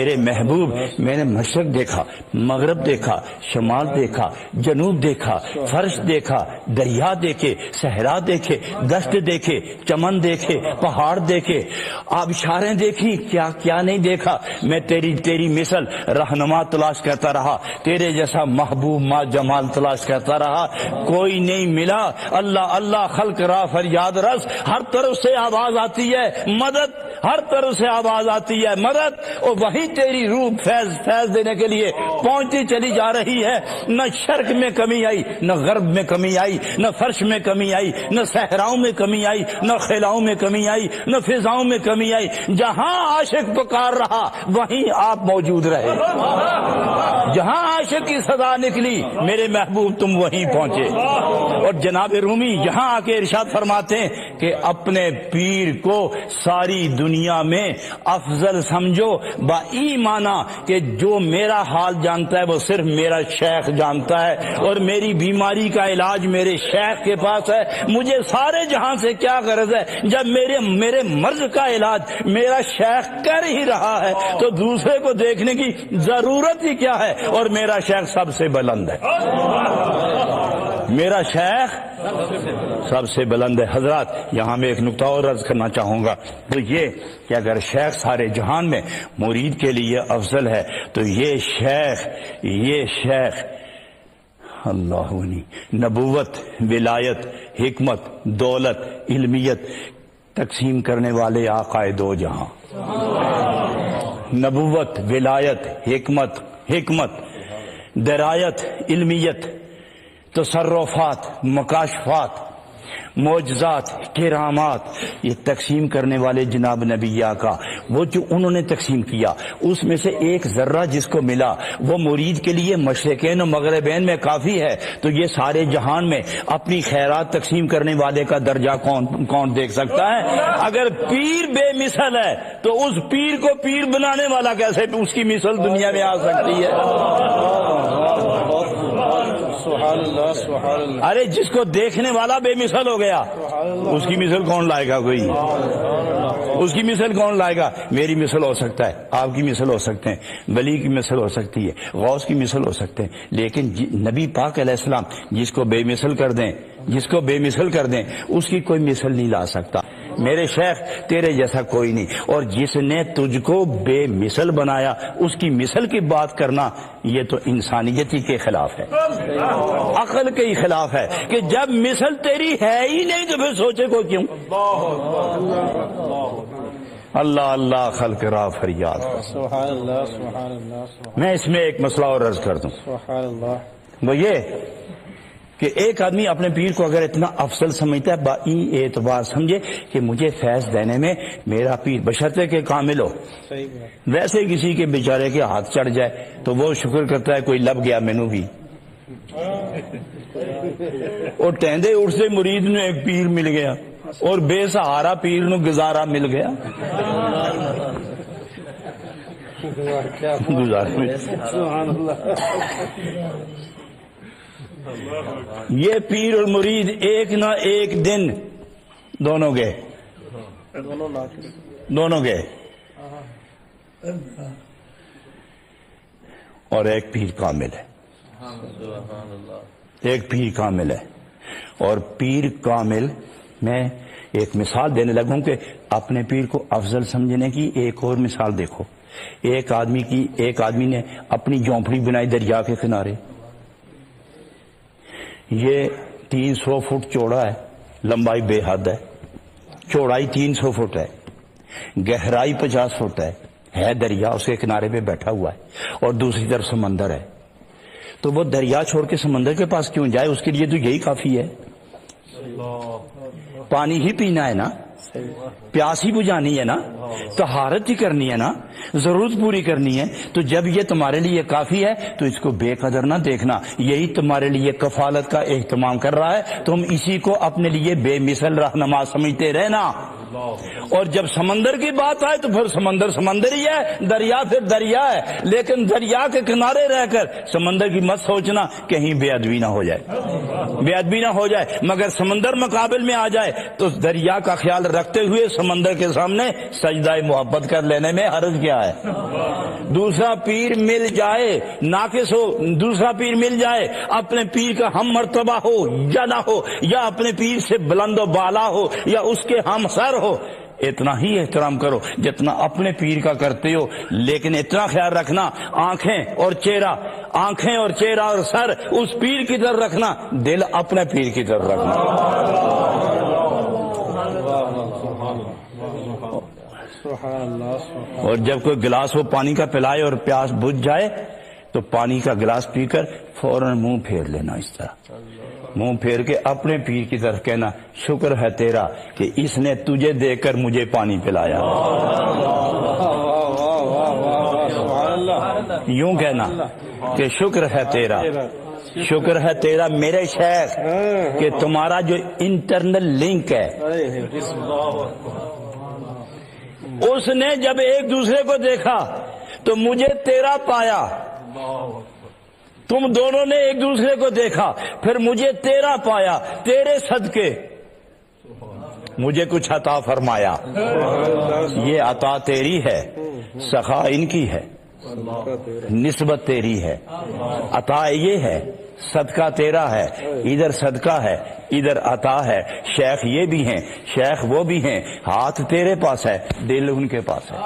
میرے محبوب میں نے مشرق دیکھا، مغرب دیکھا، شمال دیکھا، جنوب دیکھا، فرش دیکھا، دریا دیکھے، صحرا دیکھے، دشت دیکھے، چمن دیکھے، پہاڑ دیکھے، آبشاریں دیکھی، کیا کیا نہیں دیکھا۔ میں تیری مثل رہنما تلاش کرتا رہا، تیرے جیسا محبوب ما جمال تلاش کرتا رہا، کوئی نہیں ملا۔ اللہ اللہ خلق را فریاد رس، ہر طرف سے آواز آتی ہے مدد، ہر طرف سے آواز آتی ہے مدد، اور وہیں تیری روح فیض دینے کے لیے پہنچتی چلی جا رہی ہے۔ نہ شرق میں کمی آئی، نہ غرب میں کمی آئی، نہ فرش میں کمی آئی، نہ صحراؤں میں کمی آئی، نہ خلاؤں میں کمی آئی، نہ فضاؤں میں کمی آئی۔ جہاں عاشق پکار رہا وہیں آپ موجود رہے، جہاں عاشق کی صدا نکلی میرے محبوب تم وہیں پہنچے۔ اور جناب رومی یہاں آ کے ارشاد فرماتے ہیں کہ اپنے پیر کو ساری دنیا میں افضل سمجھو، با ایمانا کہ جو میرا حال جانتا ہے وہ صرف میرا شیخ جانتا ہے، اور میری بیماری کا علاج میرے شیخ کے پاس ہے۔ مجھے سارے جہاں سے کیا غرض ہے جب میرے مرض کا علاج میرا شیخ کر ہی رہا ہے، تو دوسرے کو دیکھنے کی ضرورت ہی کیا ہے؟ اور میرا شیخ سب سے بلند ہے، میرا شیخ سب سے بلند ہے۔ حضرات یہاں میں ایک نقطہ اور عرض کرنا چاہوں گا، تو یہ کہ اگر شیخ سارے جہان میں مرید کے لیے افضل ہے، تو یہ شیخ اللہ نبوت، ولایت، حکمت، دولت، علمیت تقسیم کرنے والے آقا دو جہاں، نبوت، ولایت، حکمت، درایت، علمیت، تصرفات، مکاشفات، معجزات، کرامات، یہ تقسیم کرنے والے جناب نبی آقا، وہ جو انہوں نے تقسیم کیا اس میں سے ایک ذرہ جس کو ملا وہ مرید کے لیے مشرقین و مغربین میں کافی ہے۔ تو یہ سارے جہان میں اپنی خیرات تقسیم کرنے والے کا درجہ کون دیکھ سکتا ہے؟ اگر پیر بے مثل ہے تو اس پیر کو پیر بنانے والا کیسے اس کی مثل دنیا میں آ سکتی ہے؟ ارے جس کو دیکھنے والا بے مثل ہو گیا اس کی مثل کون لائے گا؟ کوئی اس کی مثل کون لائے گا؟ میری مثل ہو سکتا ہے، آپ کی مثل ہو سکتے ہیں، ولی کی مثل ہو سکتی ہے، غوث کی مثل ہو سکتے ہیں، لیکن نبی پاک علیہ السلام جس کو بے مثل کر دیں اس کی کوئی مثل نہیں لا سکتا۔ میرے شیخ تیرے جیسا کوئی نہیں، اور جس نے تجھ کو بے مثل بنایا اس کی مثل کی بات کرنا یہ تو انسانیت ہی کے خلاف ہے، عقل کے ہی خلاف ہے کہ جب مثل تیری ہے ہی نہیں تو پھر سوچے کو کیوں؟ اللہ اللہ خلق را فریاد۔ میں اس میں ایک مسئلہ اور عرض کر دوں، وہ یہ کہ ایک آدمی اپنے پیر کو اگر اتنا افضل سمجھتا ہے با اعتبار سمجھے کہ مجھے فیض دینے میں میرا پیر بشرطے کے کامل ہو، ویسے کسی کے بیچارے کے ہاتھ چڑھ جائے تو وہ شکر کرتا ہے کوئی لب گیا مینو بھی، اور ٹیندے اٹھ سے مرید نے ایک پیر مل گیا اور بے سہارا پیر نو گزارا مل گیا، یہ پیر اور مرید ایک نہ ایک دن دونوں گئے اور ایک پیر کامل ہے، ایک پیر کامل ہے، اور پیر کامل میں ایک مثال دینے لگوں کہ اپنے پیر کو افضل سمجھنے کی ایک اور مثال دیکھو۔ ایک آدمی نے اپنی جھونپڑی بنائی دریا کے کنارے، یہ 300 فٹ چوڑا ہے، لمبائی بے حد ہے، چوڑائی 300 فٹ ہے، گہرائی 50 فٹ ہے دریا اس کے کنارے پہ بیٹھا ہوا ہے اور دوسری طرف سمندر ہے، تو وہ دریا چھوڑ کے سمندر کے پاس کیوں جائے؟ اس کے لیے تو یہی کافی ہے، پانی ہی پینا ہے نا، پیاس ہی بجھانی ہے نا، طہارت ہی کرنی ہے نا، ضرورت پوری کرنی ہے، تو جب یہ تمہارے لیے کافی ہے تو اس کو بے قدر نہ دیکھنا، یہی تمہارے لیے کفالت کا اہتمام کر رہا ہے، تم اسی کو اپنے لیے بے مثل رہنما سمجھتے رہنا۔ اور جب سمندر کی بات آئے تو پھر سمندر سمندر ہی ہے، دریا پھر دریا ہے، لیکن دریا کے کنارے رہ کر سمندر کی مت سوچنا کہیں بے ادبی نہ ہو جائے، بے ادبی نہ ہو جائے، مگر سمندر مقابل میں آ جائے تو دریا کا خیال رکھتے ہوئے سمندر کے سامنے سجدہ محبت کر لینے میں حرج کیا ہے؟ دوسرا پیر مل جائے ناقص ہو، دوسرا پیر مل جائے اپنے پیر کا ہم مرتبہ ہو یا نہ ہو، یا اپنے پیر سے بلند و بالا ہو یا اس کے ہم سر ہو، اتنا ہی احترام کرو جتنا اپنے پیر کا کرتے ہو، لیکن اتنا خیال رکھنا آنکھیں اور چہرہ اور سر اس پیر کی طرف رکھنا، دل اپنے پیر کی طرف رکھنا۔ اور جب کوئی گلاس وہ پانی کا پلائے اور پیاس بجھ جائے تو پانی کا گلاس پی کر فوراً منہ پھیر لینا، اس طرح منہ پھیر کے اپنے پیر کی طرف کہنا شکر ہے تیرا کہ اس نے تجھے دے کر مجھے پانی پلایا، یوں کہنا کہ شکر ہے تیرا میرے شیخ کہ تمہارا جو انٹرنل لنک ہے، اس نے جب ایک دوسرے کو دیکھا تو مجھے تیرا پایا، تم دونوں نے ایک دوسرے کو دیکھا پھر مجھے تیرا پایا، تیرے صدقے مجھے کچھ عطا فرمایا، یہ عطا تیری ہے، سخا ان کی ہے، نسبت تیری ہے، عطا یہ ہے، صدقہ تیرا ہے، ادھر صدقہ ہے ادھر عطا ہے، شیخ یہ بھی ہیں شیخ وہ بھی ہیں، ہاتھ تیرے پاس ہے دل ان کے پاس ہے۔